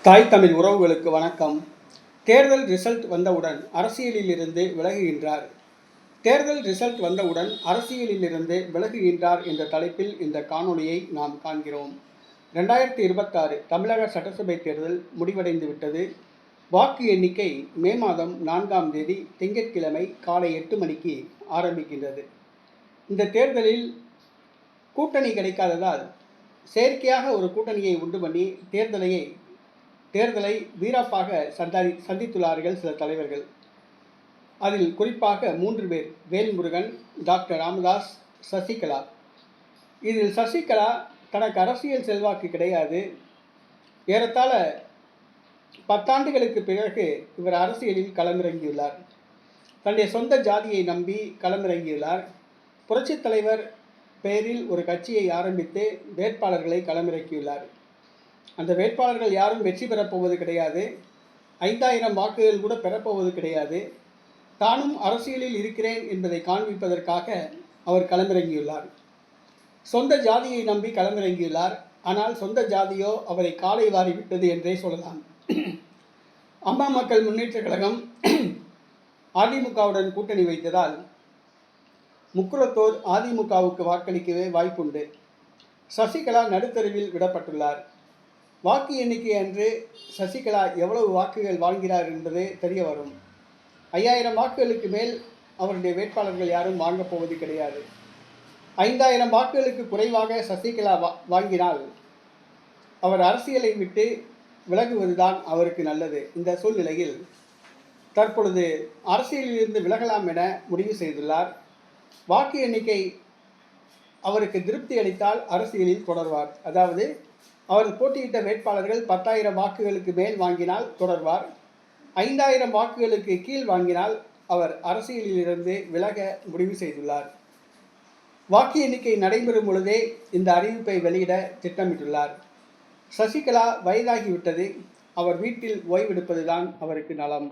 தாய் தமிழ் உறவுகளுக்கு வணக்கம். தேர்தல் ரிசல்ட் வந்தவுடன் அரசியலிலிருந்து விலகுகின்றார். தேர்தல் ரிசல்ட் வந்தவுடன் அரசியலிலிருந்து விலகுகின்றார் என்ற தலைப்பில் இந்த காணொளியை நாம் காண்கிறோம். 2026 தமிழக சட்டசபை தேர்தல் முடிவடைந்து விட்டது. வாக்கு எண்ணிக்கை மே மாதம் 4ஆம் தேதி திங்கட்கிழமை காலை 8 மணிக்கு ஆரம்பிக்கின்றது. இந்த தேர்தலில் கூட்டணி கிடைக்காததால் செயற்கையாக ஒரு கூட்டணியை உண்டு பண்ணி தேர்தலை வீராப்பாக சந்தித்துள்ளார்கள் சில தலைவர்கள். அதில் குறிப்பாக 3 பேர்: வேல்முருகன், டாக்டர் ராமதாஸ், சசிகலா. இதில் சசிகலா தனக்கு அரசியல் செல்வாக்கு கிடையாது. ஏறத்தாழ 10 ஆண்டுகளுக்கு பிறகு இவர் அரசியலில் களமிறங்கியுள்ளார். தன்னுடைய சொந்த ஜாதியை நம்பி களமிறங்கியுள்ளார். புரட்சித் தலைவர் பெயரில் ஒரு கட்சியை ஆரம்பித்து வேட்பாளர்களை களமிறக்கியுள்ளார். அந்த வேட்பாளர்கள் யாரும் வெற்றி பெறப்போவது கிடையாது. 5000 வாக்குகள் கூட பெறப்போவது கிடையாது. தானும் அரசியலில் இருக்கிறேன் என்பதை காண்பிப்பதற்காக அவர் களமிறங்கியுள்ளார். சொந்த ஜாதியை நம்பி களமிறங்கியுள்ளார். ஆனால் சொந்த ஜாதியோ அவரை காலை வாரிவிட்டது என்றே சொல்லலாம். அம்மா மக்கள் முன்னேற்ற கழகம் அதிமுகவுடன் கூட்டணி வைத்ததால் முக்குளத்தோர் அதிமுகவுக்கு வாக்களிக்கவே வாய்ப்புண்டு. சசிகலா நடுத்தருவில் விடப்பட்டுள்ளார். வாக்கு எண்ணிக்கை அன்று சசிகலா எவ்வளவு வாக்குகள் வாங்கிறார் என்பது தெரிய வரும். 5000 வாக்குகளுக்கு மேல் அவருடைய வேட்பாளர்கள் யாரும் வாங்கப் போவது கிடையாது. 5000 வாக்குகளுக்கு குறைவாக சசிகலா வாங்கினால் அவர் அரசியலை விட்டு விலகுவதுதான் அவருக்கு நல்லது. இந்த சூழ்நிலையில் தற்பொழுது அரசியலிலிருந்து விலகலாம் என முடிவு செய்துள்ளார். வாக்கு எண்ணிக்கை அவருக்கு திருப்தி அளித்தால் அரசியலில் தொடர்வார். அதாவது அவர் போட்டியிட்ட வேட்பாளர்கள் 10,000 வாக்குகளுக்கு மேல் வாங்கினால் தொடர்வார். 5000 வாக்குகளுக்கு கீழ் வாங்கினால் அவர் அரசியலிலிருந்து விலக முடிவு செய்துள்ளார். வாக்கு எண்ணிக்கை நடைபெறும் பொழுதே இந்த அறிவிப்பை வெளியிட திட்டமிட்டுள்ளார். சசிகலா வயதாகிவிட்டது. அவர் வீட்டில் ஓய்வெடுப்பதுதான் அவருக்கு நலம்.